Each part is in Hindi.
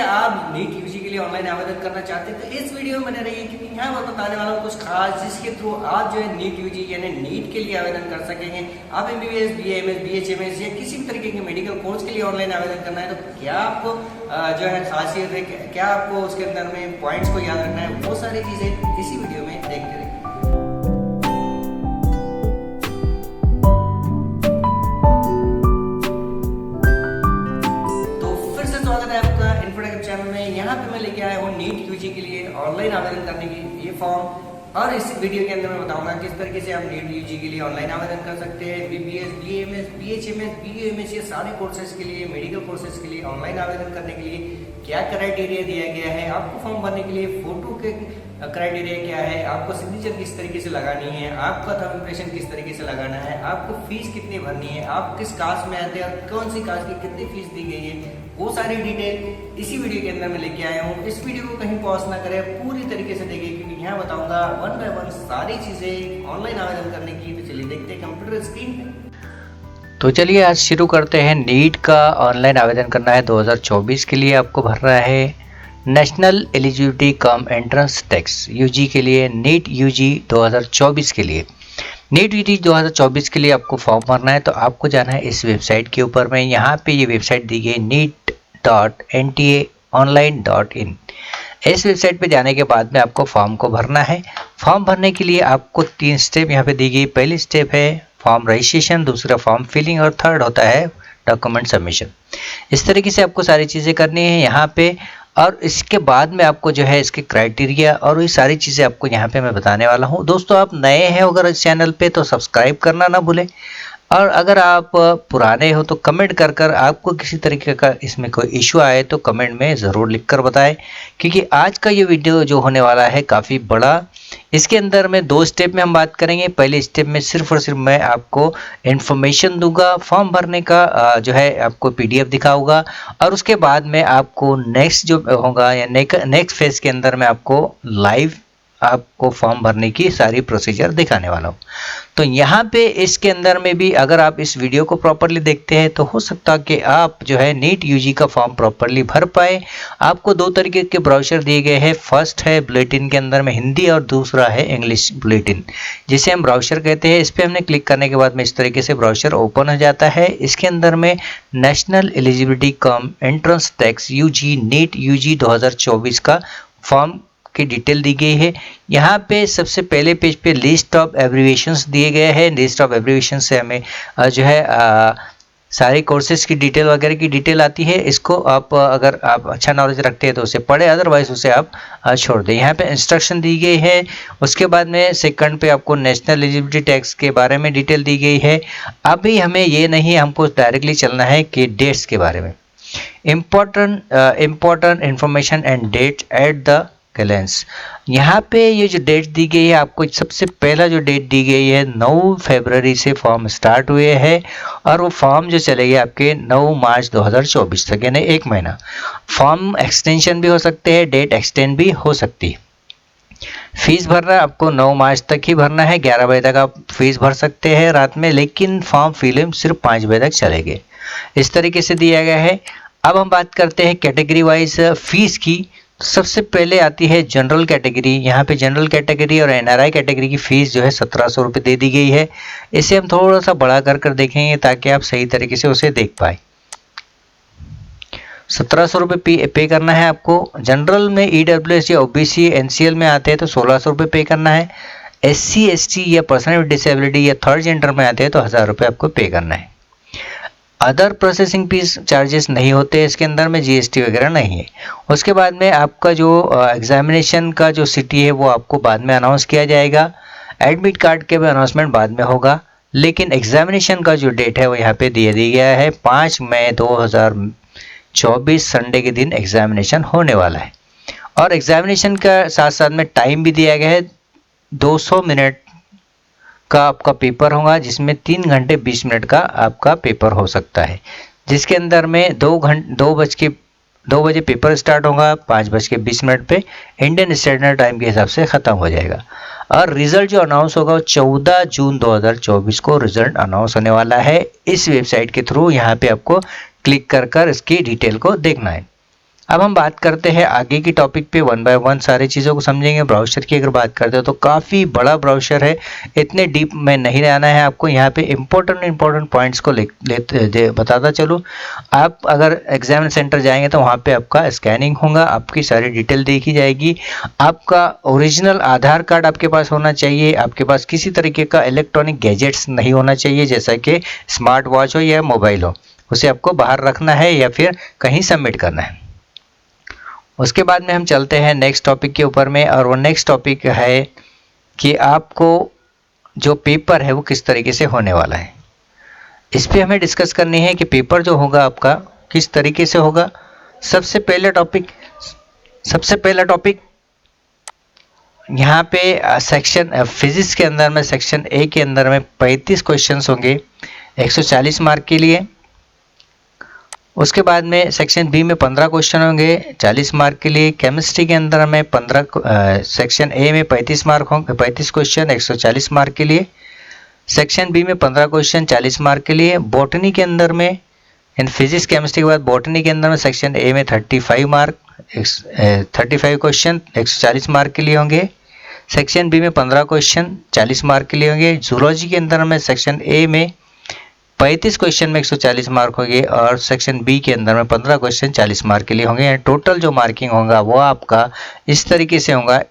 क्या आप नीट यूजी के लिए ऑनलाइन आवेदन करना चाहते हैं तो इस वीडियो में बने रहिए, क्योंकि यहाँ पर बताने वाला हूँ कुछ खास जिसके थ्रू आप जो है नीट यूजी यानी नीट के लिए आवेदन कर सकेंगे। आप एमबीबीएस, बीएएमएस, बीएचएमएस या किसी भी तरीके के मेडिकल कोर्स के लिए ऑनलाइन आवेदन करना है तो क्या आपको जो है खासियत है, क्या आपको उसके अंदर में पॉइंट्स को याद रखना है, वो सारी चीजें इसी वीडियो में देखते रहिए। चैनल में यहाँ पे मैं लेके आया हूँ नीट यूजी के लिए ऑनलाइन आवेदन करने की ये फॉर्म, और इस वीडियो के अंदर मैं बताऊंगा किस तरीके से आप नीट यूजी के लिए ऑनलाइन आवेदन कर सकते हैं। बीबीएस, बीएमएस, बीएचएमएस, बीयूएमएस ये सारे कोर्सेज के लिए, मेडिकल कोर्सेज के लिए ऑनलाइन आवेदन करने के लिए क्या क्राइटेरिया दिया गया है, आपको फॉर्म भरने के लिए फोटो के क्राइटेरिया क्या है, आपको सिग्नेचर किस तरीके से लगानी है, आपका थंब इम्प्रेशन किस तरीके से लगाना है, आपको फीस कितनी भरनी है, आप किस कास्ट में आते हैं और कौन सी कास्ट की कितनी फीस दी गई है, वो सारी डिटेल इसी वीडियो के अंदर मैं लेके आया हूँ। इस वीडियो को कहीं पॉज ना करें, पूरी तरीके से देखिए, क्योंकि यहाँ बताऊंगा वन बाय वन सारी चीजें ऑनलाइन आवेदन करने की। तो चलिए देखते हैं कंप्यूटर स्क्रीन पे। तो चलिए आज शुरू करते हैं। नीट का ऑनलाइन आवेदन करना है 2024 के लिए, आपको भरना है national eligibility cum entrance test UG के लिए, नीट यूजी 2024 के लिए। नीट यूजी 2024 के लिए आपको फॉर्म भरना है तो आपको जाना है इस वेबसाइट के ऊपर में। यहाँ पे ये वेबसाइट दी गई neet.ntaonline.in। इस वेबसाइट पे जाने के बाद में आपको फॉर्म को भरना है। फॉर्म भरने के लिए आपको 3 स्टेप यहाँ पे दी गई। पहली स्टेप है फॉर्म रजिस्ट्रेशन, दूसरा फॉर्म फिलिंग और थर्ड होता है डॉक्यूमेंट सबमिशन। इस तरीके से आपको सारी चीज़ें करनी है यहाँ पे, और इसके बाद में आपको जो है इसके क्राइटेरिया और ये सारी चीज़ें आपको यहाँ पे मैं बताने वाला हूँ। दोस्तों आप नए हैं अगर इस चैनल पे तो सब्सक्राइब करना ना भूलें, और अगर आप पुराने हो तो कमेंट कर कर आपको किसी तरीके का इसमें कोई इशू आए तो कमेंट में ज़रूर लिखकर बताएं, क्योंकि आज का ये वीडियो जो होने वाला है काफ़ी बड़ा। इसके अंदर में 2 स्टेप में हम बात करेंगे। पहले स्टेप में सिर्फ और सिर्फ मैं आपको इन्फॉर्मेशन दूंगा, फॉर्म भरने का जो है आपको पीडीएफ दिखाऊंगा, और उसके बाद में आपको नेक्स्ट जो होगा या नेक्स्ट फेज के अंदर में आपको लाइव आपको फॉर्म भरने की सारी प्रोसीजर दिखाने वाला हूँ। तो यहाँ पे इसके अंदर में भी अगर आप इस वीडियो को प्रॉपरली देखते हैं तो हो सकता है कि आप जो है नीट यूजी का फॉर्म प्रॉपरली भर पाए। आपको 2 तरीके के ब्राउज़र दिए गए हैं। फर्स्ट है बुलेटिन के अंदर में हिंदी और दूसरा है इंग्लिश बुलेटिन, जिसे हम ब्राउज़र कहते हैं। इस पर हमने क्लिक करने के बाद में इस तरीके से ब्राउज़र ओपन हो जाता है। इसके अंदर में national eligibility cum entrance test UG NEET UG 2024 का फॉर्म की डिटेल दी गई है। यहाँ पे सबसे पहले पेज पे लिस्ट ऑफ एब्रीविएशंस दिए गए हैं। लिस्ट ऑफ एब्रीविएशन से हमें जो है सारे कोर्सेज की डिटेल वगैरह की डिटेल आती है। इसको आप अगर आप अच्छा नॉलेज रखते हैं तो उसे पढ़े, अदरवाइज उसे आप छोड़ दें। यहाँ पे इंस्ट्रक्शन दी गई है। उसके बाद में सेकंड पे आपको नेशनल एलिजिबिलिटी टेस्ट के बारे में डिटेल दी गई है। अभी हमें ये नहीं, हमको डायरेक्टली चलना है कि डेट्स के बारे में। Important information and date at the glance. यहाँ पे ये जो डेट दी गई है, आपको सबसे पहला जो डेट दी गई है 9 फरवरी से फॉर्म स्टार्ट हुए हैं, और वो फॉर्म जो चलेगी आपके 9 मार्च 2024 तक, यानी 1 महीना। फॉर्म एक्सटेंशन भी हो सकते हैं, डेट एक्सटेंड भी हो सकती है। फीस भरना आपको 9 मार्च तक ही भरना है। 11 बजे तक आप फीस भर सकते हैं रात में, लेकिन फॉर्म फिलिंग सिर्फ 5 बजे तक चलेंगे। इस तरीके से दिया गया है। अब हम बात करते हैं कैटेगरी वाइज फीस की। सबसे पहले आती है जनरल कैटेगरी। यहाँ पे जनरल कैटेगरी और एनआरआई कैटेगरी की फ़ीस जो है 1700 रुपये दे दी गई है। इसे हम थोड़ा सा बढ़ा कर देखेंगे ताकि आप सही तरीके से उसे देख पाए। 1700 रुपये पे करना है आपको। जनरल में ईडब्ल्यूएस या ओबीसी एनसीएल में आते हैं तो 1600 रुपये पे करना है। एससी एसटी या पर्सन विद डिसेबिलिटी या थर्ड जेंडर में आते हैं तो 1000 रुपये आपको पे करना है। अदर प्रोसेसिंग फीस चार्जेस नहीं होते, इसके अंदर में जीएसटी वगैरह नहीं है। उसके बाद में आपका जो एग्जामिनेशन का जो सिटी है वो आपको बाद में अनाउंस किया जाएगा। एडमिट कार्ड के भी अनाउंसमेंट बाद में होगा, लेकिन एग्जामिनेशन का जो डेट है वो यहाँ पे दिया गया है 5 मई 2024 संडे के दिन एग्जामिनेशन होने वाला है। और एग्जामिनेशन का साथ साथ में टाइम भी दिया गया है। 200 मिनट का आपका पेपर होगा, जिसमें 3 घंटे 20 मिनट का आपका पेपर हो सकता है, जिसके अंदर में 2 बजे पेपर स्टार्ट होगा, 5:20 पे इंडियन स्टैंडर्ड टाइम के हिसाब से ख़त्म हो जाएगा। और रिज़ल्ट जो अनाउंस होगा वो 14 जून 2024 को रिज़ल्ट अनाउंस होने वाला है। इस वेबसाइट के थ्रू यहाँ पे आपको क्लिक कर इसकी डिटेल को देखना है। अब हम बात करते हैं आगे की टॉपिक पे, वन बाय वन सारी चीज़ों को समझेंगे। ब्राउज़र की अगर बात करते हो तो काफ़ी बड़ा ब्राउज़र है, इतने डीप में नहीं आना है आपको। यहाँ पे इम्पोर्टेंट पॉइंट्स को बताता चलूँ। आप अगर एग्जाम सेंटर जाएंगे तो वहाँ पे आपका स्कैनिंग होगा, आपकी सारी डिटेल देखी जाएगी। आपका ओरिजिनल आधार कार्ड आपके पास होना चाहिए, आपके पास किसी तरीके का इलेक्ट्रॉनिक गैजेट्स नहीं होना चाहिए, जैसा कि स्मार्ट वॉच हो या मोबाइल हो, उसे आपको बाहर रखना है या फिर कहीं सबमिट करना है। उसके बाद में हम चलते हैं नेक्स्ट टॉपिक के ऊपर में, और वो नेक्स्ट टॉपिक है कि आपको जो पेपर है वो किस तरीके से होने वाला है। इस पे हमें डिस्कस करनी है कि पेपर जो होगा आपका किस तरीके से होगा। सबसे पहला टॉपिक यहाँ पे सेक्शन फिजिक्स के अंदर में सेक्शन ए के अंदर में 35 क्वेश्चंस होंगे 140 मार्क के लिए। उसके बाद में सेक्शन बी में 15 क्वेश्चन होंगे 40 मार्क के लिए। केमिस्ट्री के अंदर में सेक्शन ए में 35 मार्क होंगे, 35 क्वेश्चन 140 मार्क के लिए। सेक्शन बी में 15 क्वेश्चन 40 मार्क के लिए। बॉटनी के अंदर में, इन फिजिक्स केमिस्ट्री के बाद बॉटनी के अंदर में सेक्शन ए में 35 क्वेश्चन 140 मार्क के लिए होंगे। सेक्शन बी में 15 क्वेश्चन 40 मार्क के लिए होंगे। जूलॉजी के अंदर में सेक्शन ए में 35 क्वेश्चन में 140 मार्क होंगे, और सेक्शन बी के अंदर में 15 क्वेश्चन 40 मार्क के लिए होंगे। टोटल जो मार्किंग होगा वो आपका इस तरीके से होगा,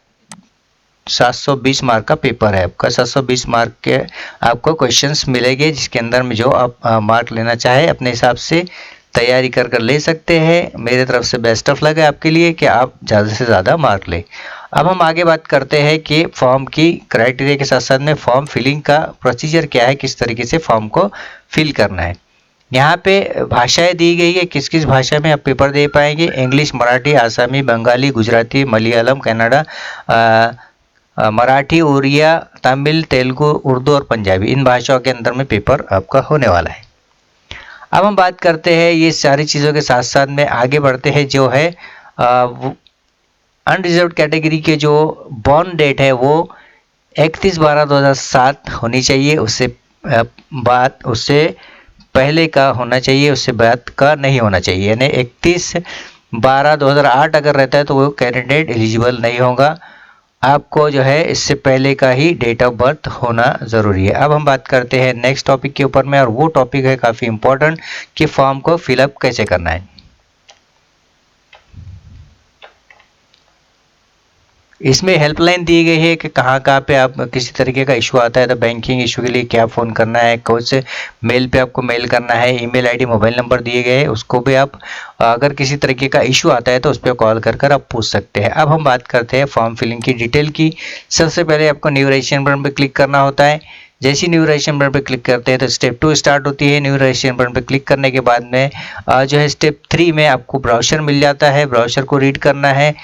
720 मार्क का पेपर है आपका। 720 मार्क के आपको क्वेश्चंस मिलेंगे, जिसके अंदर में जो आप मार्क लेना चाहे अपने हिसाब से तैयारी कर ले सकते हैं। मेरे तरफ से बेस्ट ऑफ लक है आपके लिए कि आप ज़्यादा से ज़्यादा मार्क लें। अब हम आगे बात करते हैं कि फॉर्म की क्राइटेरिया के साथ साथ में फॉर्म फिलिंग का प्रोसीजर क्या है, किस तरीके से फॉर्म को फिल करना है। यहाँ पे भाषाएं दी गई है, किस किस भाषा में आप पेपर दे पाएंगे। इंग्लिश, मराठी, आसामी, बंगाली, गुजराती, मलयालम, कन्नड़ा, मराठी, उड़िया, तमिल, तेलुगु, उर्दू और पंजाबी, इन भाषाओं के अंदर में पेपर आपका होने वाला है। अब हम बात करते हैं ये सारी चीज़ों के साथ साथ में आगे बढ़ते हैं, जो है अनरिजर्व्ड कैटेगरी के जो बॉर्न डेट है वो 31/12/2007 होनी चाहिए। उससे पहले का होना चाहिए, उससे बाद का नहीं होना चाहिए। यानी 31/12/2008 अगर रहता है तो वो कैंडिडेट एलिजिबल नहीं होगा। आपको जो है इससे पहले का ही डेट ऑफ बर्थ होना ज़रूरी है। अब हम बात करते हैं नेक्स्ट टॉपिक के ऊपर में, और वो टॉपिक है काफ़ी इम्पोर्टेंट कि फॉर्म को फिलअप कैसे करना है। इसमें हेल्पलाइन दी गई है कि कहाँ पे आप किसी तरीके का इशू आता है तो बैंकिंग इशू के लिए क्या फ़ोन करना है, कौन से मेल पे आपको मेल करना है, ईमेल आईडी, मोबाइल नंबर दिए गए हैं, उसको भी आप अगर किसी तरीके का इशू आता है तो उस पर कॉल कर आप पूछ सकते हैं। अब हम बात करते हैं फॉर्म फिलिंग की डिटेल की। सबसे पहले आपको न्यू रजिस्ट्रेशन बटन पर क्लिक करना होता है। जैसे ही न्यू रजिस्ट्रेशन बटन पर क्लिक करते हैं तो स्टेप 2 स्टार्ट होती है। न्यू रजिस्ट्रेशन बटन पर क्लिक करने के बाद में जो है स्टेप 3 में आपको ब्राउज़र मिल जाता है। ब्राउज़र को रीड करना है,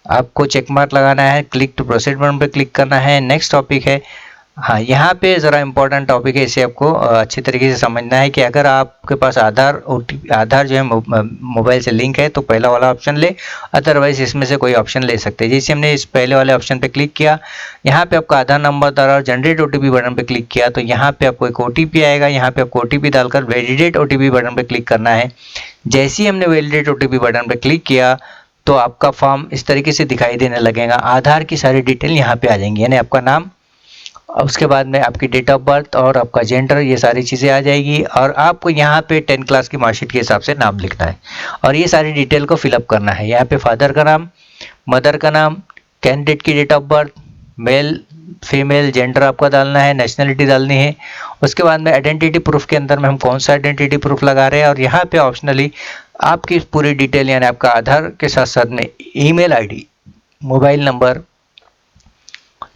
आपको चेक मार्क लगाना है, क्लिक टू प्रोसीड बटन पे क्लिक करना है। नेक्स्ट टॉपिक है, यहाँ पे ज़रा इंपॉर्टेंट टॉपिक है, इसे आपको अच्छी तरीके से समझना है कि अगर आपके पास आधार जो है मोबाइल से लिंक है तो पहला वाला ऑप्शन ले, अदरवाइज इसमें से कोई ऑप्शन ले सकते हैं। जैसे हमने इस पहले वाले ऑप्शन पे क्लिक किया, यहाँ पे आपका आधार नंबर डाला और जनरेट OTP बटन पे क्लिक किया तो यहाँ पे आपको एक OTP आएगा। यहाँ पे आपको OTP डालकर वैलिडेट OTP बटन पे क्लिक करना है। जैसे ही हमने वैलिडेट OTP बटन पे क्लिक किया तो आपका फॉर्म इस तरीके से दिखाई देने लगेगा। आधार की सारी डिटेल यहाँ पे आ जाएंगी, यानी आपका नाम, उसके बाद में आपकी डेट ऑफ बर्थ और आपका जेंडर, ये सारी चीज़ें आ जाएगी। और आपको यहाँ पे 10 क्लास की मार्कशीट के हिसाब से नाम लिखना है और ये सारी डिटेल को फिलअप करना है। यहाँ पे फादर का नाम, मदर का नाम, कैंडिडेट की date of birth, male female gender आपका डालना है, नेशनलिटी डालनी है। उसके बाद में आइडेंटिटी प्रूफ के अंदर में हम कौन सा आइडेंटिटी प्रूफ लगा रहे हैं, और यहाँ पे ऑप्शनली आपकी पूरी डिटेल यानी आपका आधार के साथ साथ में ईमेल आईडी, मोबाइल नंबर,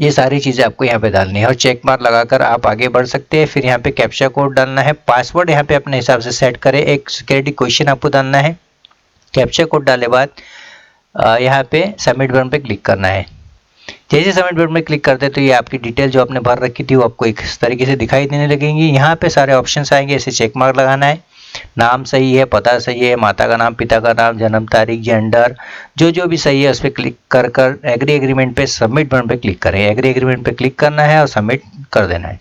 ये सारी चीज़ें आपको यहाँ पे डालनी है और चेक मार्क लगाकर आप आगे बढ़ सकते हैं। फिर यहाँ पे कैप्चा कोड डालना है, पासवर्ड यहाँ पे अपने हिसाब से सेट करें, एक सिक्योरिटी क्वेश्चन आपको डालना है। कैप्चा कोड डाले बाद यहाँ पे सबमिट बटन पे क्लिक करना है। जैसे सबमिट बटन में क्लिक करते तो ये आपकी डिटेल जो आपने भर रखी थी वो आपको इस तरीके से दिखाई देने लगेंगी। यहाँ पे सारे ऑप्शंस आएंगे, इसे चेक मार्क लगाना है। नाम सही है, पता सही है, माता का नाम, पिता का नाम, जन्म तारीख, जेंडर, जो भी सही है उस पर क्लिक कर एग्री एग्रीमेंट पे सबमिट बटन पे क्लिक करें। एग्री एग्रीमेंट पे क्लिक करना है और सबमिट कर देना है।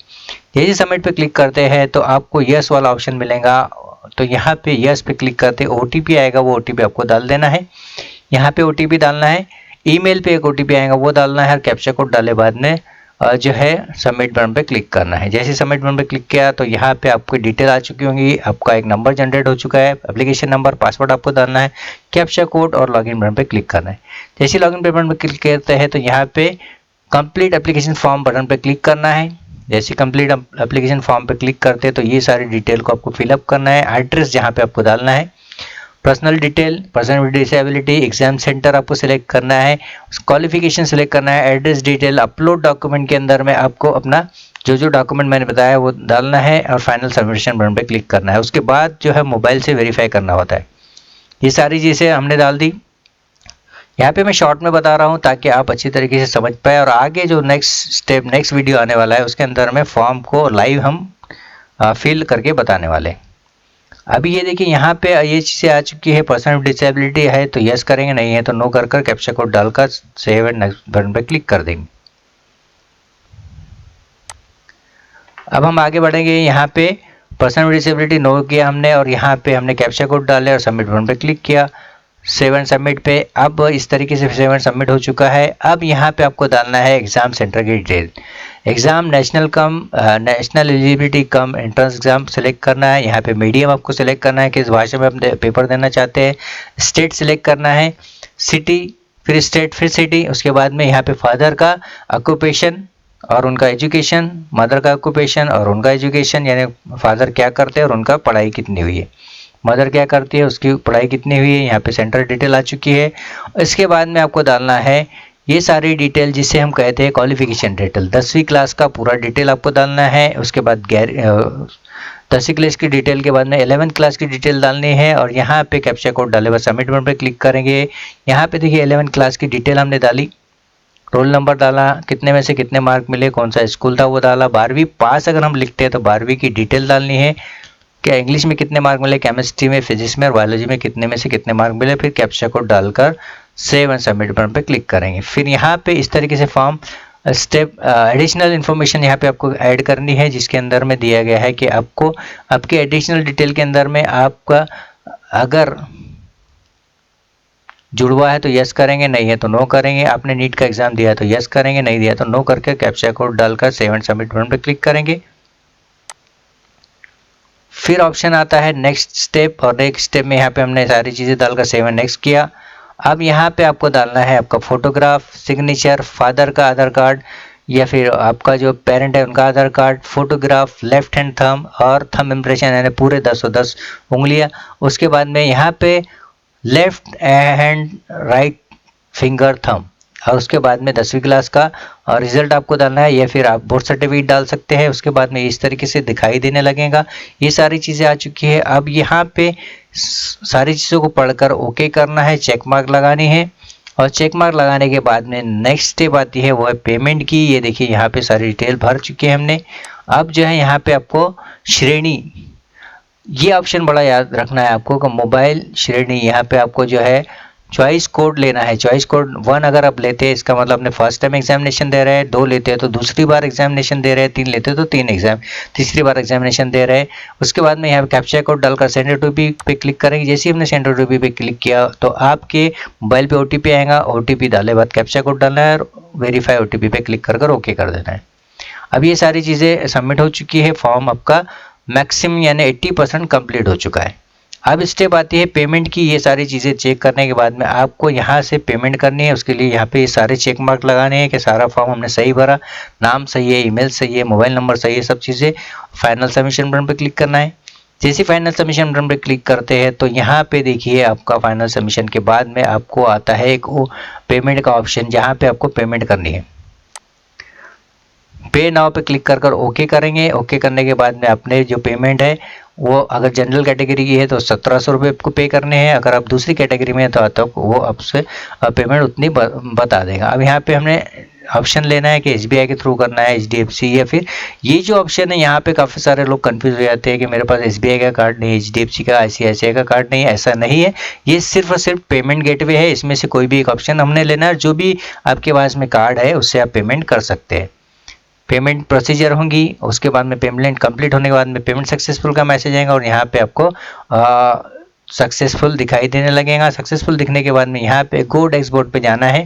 जैसे सबमिट पे क्लिक करते हैं तो आपको यस वाला ऑप्शन मिलेगा, तो यहाँ पे यस पे क्लिक करते OTP आएगा, वो OTP आपको डाल देना है। यहाँ पे OTP डालना है, ईमेल पे एक OTP आएगा वो डालना है, और कैप्चा कोड डाले बाद में जो है सबमिट बटन पे क्लिक करना है। जैसे सबमिट बटन पे क्लिक किया तो यहाँ पे आपको डिटेल आ चुकी होंगी, आपका एक नंबर जनरेट हो चुका है, एप्लीकेशन नंबर, पासवर्ड आपको डालना है, कैप्चा कोड और लॉगिन बटन पे क्लिक करना है। जैसे लॉगिन बटन पे क्लिक करते हैं तो यहाँ पे कंप्लीट एप्लीकेशन फॉर्म बटन पे क्लिक करना है। जैसे कंप्लीट एप्लीकेशन फॉर्म पे क्लिक करते हैं तो ये सारी डिटेल को आपको फिलअप करना है। एड्रेस जहाँ पे आपको डालना है, personal detail, person with disability, exam centre आपको सिलेक्ट करना है, क्वालिफिकेशन सिलेक्ट करना है, एड्रेस डिटेल, अपलोड डॉक्यूमेंट के अंदर में आपको अपना जो डॉक्यूमेंट मैंने बताया वो डालना है, और फाइनल सबमिशन बटन पे क्लिक करना है। उसके बाद जो है मोबाइल से वेरीफाई करना होता है। ये सारी चीज़ें हमने डाल दी। यहाँ पे मैं शॉर्ट में बता रहा हूँ ताकि आप अच्छी तरीके से समझ पाए, और आगे जो नेक्स्ट वीडियो आने वाला है उसके अंदर में फॉर्म को लाइव हम फिल करके बताने वाले। अभी ये देखिए यहाँ पे ये चीज़ें आ चुकी है। पर्सन विद डिसेबिलिटी है तो यस करेंगे, नहीं है तो नो कर कैप्चा कोड डालकर सेव एंड नेक्स्ट बटन पे क्लिक कर देंगे। अब हम आगे बढ़ेंगे। यहाँ पे पर्सन विद डिसेबिलिटी नो किया हमने, और यहाँ पे हमने कैप्चा कोड डाले और सबमिट बटन पे क्लिक किया, सेव एंड सबमिट पे। अब इस तरीके से सेव एंड सबमिट हो चुका है। अब यहाँ पे आपको डालना है एग्जाम सेंटर की detail. Exam national eligibility cum entrance exam select करना है। यहाँ पे मीडियम आपको सेलेक्ट करना है, किस भाषा में आप पेपर देना चाहते हैं। स्टेट सेलेक्ट करना है, सिटी, फिर स्टेट, फिर सिटी। उसके बाद में यहाँ पे फादर का ऑक्यूपेशन और उनका एजुकेशन, मदर का ऑक्यूपेशन और उनका एजुकेशन, यानी फादर क्या करते हैं और उनका पढ़ाई कितनी हुई है, मदर क्या करती है उसकी पढ़ाई कितनी हुई है। यहाँ पे सेंटर डिटेल आ चुकी है। इसके बाद में आपको डालना है ये सारी डिटेल जिसे हम कहते हैं क्वालिफिकेशन डिटेल। 10वीं क्लास का पूरा डिटेल आपको डालना है। उसके बाद 10वीं क्लास की डिटेल के बाद में 11th क्लास की डिटेल डालनी है, और यहाँ पे कैप्चा कोड डाले बाद सबमिट बटन पे क्लिक करेंगे। यहाँ पे देखिए 11th क्लास की डिटेल हमने डाली, रोल नंबर डाला, कितने में से कितने मार्क मिले, कौन सा स्कूल था वो डाला। 12वीं पास अगर हम लिखते हैं तो 12वीं की डिटेल डालनी है, क्या इंग्लिश में कितने मार्क मिले, केमिस्ट्री में, फिजिक्स में और बायोलॉजी में कितने में से कितने मार्क मिले। फिर कैप्चा कोड डालकर सेव एंड सबमिट बटन पर क्लिक करेंगे। फिर यहाँ पे इस तरीके से फॉर्म स्टेप एडिशनल इन्फॉर्मेशन यहाँ पे आपको ऐड करनी है, जिसके अंदर में दिया गया है कि आपको आपके एडिशनल डिटेल के अंदर में आपका अगर जुड़वा है तो यस करेंगे, नहीं है तो नो करेंगे। आपने नीट का एग्जाम दिया है तो यस करेंगे, नहीं दिया तो नो करके कैप्चा कोड डालकर सेव एंड सबमिट बटन पर क्लिक करेंगे। फिर ऑप्शन आता है नेक्स्ट स्टेप, और नेक्स्ट स्टेप में यहाँ पे हमने सारी चीज़ें डालकर सेव एंड नेक्स्ट किया। अब यहाँ पे आपको डालना है आपका फोटोग्राफ, सिग्नेचर, फादर का आधार कार्ड या फिर आपका जो पेरेंट है उनका Aadhaar card, photograph, left hand thumb और थंब इम्प्रेशन, यानी पूरे 10 उंगलियाँ। उसके बाद में यहाँ पे left hand right finger thumb, और उसके बाद में 10वीं क्लास का और रिजल्ट आपको डालना है, या फिर आप बोर्ड सर्टिफिकेट डाल सकते हैं। उसके बाद में इस तरीके से दिखाई देने लगेगा। ये सारी चीज़ें आ चुकी है। अब यहाँ पे सारी चीज़ों को पढ़कर ओके करना है, चेक मार्क लगानी है, और चेक मार्क लगाने के बाद में नेक्स्ट स्टेप आती है वो है पेमेंट की। ये देखिए यहाँ पे सारी डिटेल भर चुके हैं हमने। अब जो है यहाँ पे आपको श्रेणी, ये ऑप्शन बड़ा याद रखना है आपको कि मोबाइल श्रेणी, यहाँ पे आपको जो है चॉइस कोड लेना है। चॉइस कोड 1 अगर आप लेते हैं इसका मतलब अपने फर्स्ट टाइम एग्जामिनेशन दे रहे हैं, 2 लेते हैं तो दूसरी बार एग्जामिनेशन दे रहे हैं, 3 लेते हैं तो 3 तीसरी बार एग्जामिनेशन दे रहे हैं। उसके बाद में यहाँ पे कैप्चा कोड डालकर सेंड ओटीपी पे क्लिक करेंगे। जैसे ही हमने सेंड ओटीपी पे क्लिक किया तो आपके मोबाइल पे ओटीपी आएगा। ओटीपी डाले बाद कैप्चा कोड डालना है और वेरीफाई ओटीपी पे क्लिक कर ओके कर देना है। अब ये सारी चीज़ें सबमिट हो चुकी है। फॉर्म आपका मैक्सिमम यानी 80% कंप्लीट हो चुका है। अब स्टेप आती है पेमेंट की। ये सारी चीज़ें चेक करने के बाद में आपको यहाँ से पेमेंट करनी है। उसके लिए यहाँ पे ये सारे चेक मार्क लगाने हैं कि सारा फॉर्म हमने सही भरा, नाम सही है, ईमेल सही है, मोबाइल नंबर सही है, सब चीज़ें। फाइनल सबमिशन बटन पे क्लिक करना है। जैसे फाइनल सबमिशन बटन पे क्लिक करते हैं तो यहाँ पे देखिए आपका फाइनल सबमिशन के बाद में आपको आता है एक पेमेंट का ऑप्शन, जहाँ पे आपको पेमेंट करनी है। पे नाउ पे क्लिक कर ओके करेंगे। ओके करने के बाद में अपने जो पेमेंट है वो अगर जनरल कैटेगरी की है तो 1700 रुपये आपको पे करने हैं। अगर आप दूसरी कैटेगरी में है तो वो आपसे पेमेंट उतनी बता देगा। अब यहाँ पे हमने ऑप्शन लेना है कि SBI के थ्रू करना है, HDFC, या फिर ये जो ऑप्शन है यहाँ पे काफ़ी सारे लोग कंफ्यूज हो जाते हैं कि मेरे पास SBI का कार्ड नहीं, HDFC का, ICICI का कार्ड नहीं है। ऐसा नहीं है, ये सिर्फ और सिर्फ पेमेंट गेटवे है। इसमें से कोई भी एक ऑप्शन हमने लेना है। जो भी आपके पास में कार्ड है उससे आप पेमेंट कर सकते हैं। पेमेंट प्रोसीजर होंगी, उसके बाद में पेमेंट कंप्लीट होने के बाद में पेमेंट सक्सेसफुल का मैसेज आएगा और यहाँ पे आपको सक्सेसफुल दिखाई देने लगेगा। सक्सेसफुल दिखने के बाद में यहाँ पे गो डैशबोर्ड पे जाना है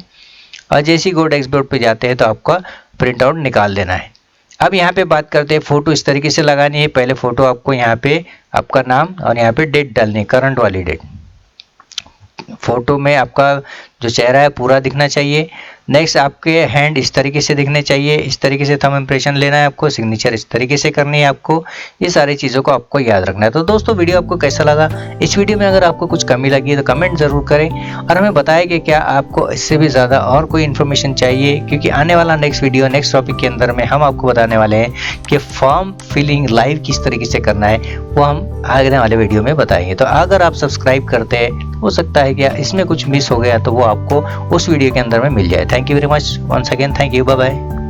और जैसे ही गो डैशबोर्ड पे जाते हैं तो आपका प्रिंट आउट निकाल देना है। अब यहाँ पे बात करते हैं फ़ोटो इस तरीके से लगानी है। पहले फ़ोटो आपको यहाँ पे आपका नाम और यहाँ पे डेट डालनी है, करंट वाली डेट। फ़ोटो में आपका जो चेहरा है पूरा दिखना चाहिए। नेक्स्ट आपके हैंड इस तरीके से दिखने चाहिए, इस तरीके से थंब इम्प्रेशन लेना है आपको, सिग्नेचर इस तरीके से करनी है आपको। ये सारी चीज़ों को आपको याद रखना है। तो दोस्तों वीडियो आपको कैसा लगा? इस वीडियो में अगर आपको कुछ कमी लगी है तो कमेंट ज़रूर करें और हमें बताएं कि क्या आपको इससे भी ज़्यादा और कोई इन्फॉर्मेशन चाहिए, क्योंकि आने वाला नेक्स्ट वीडियो नेक्स्ट टॉपिक के अंदर में हम आपको बताने वाले हैं कि फॉर्म फिलिंग लाइव किस तरीके से करना है, वो हम आगे वाले वीडियो में बताएंगे। तो अगर आप सब्सक्राइब करते हैं, हो सकता है कि इसमें कुछ मिस हो गया तो वो आपको उस वीडियो के अंदर में मिल जाए। Thank you very much once again, thank you, bye bye.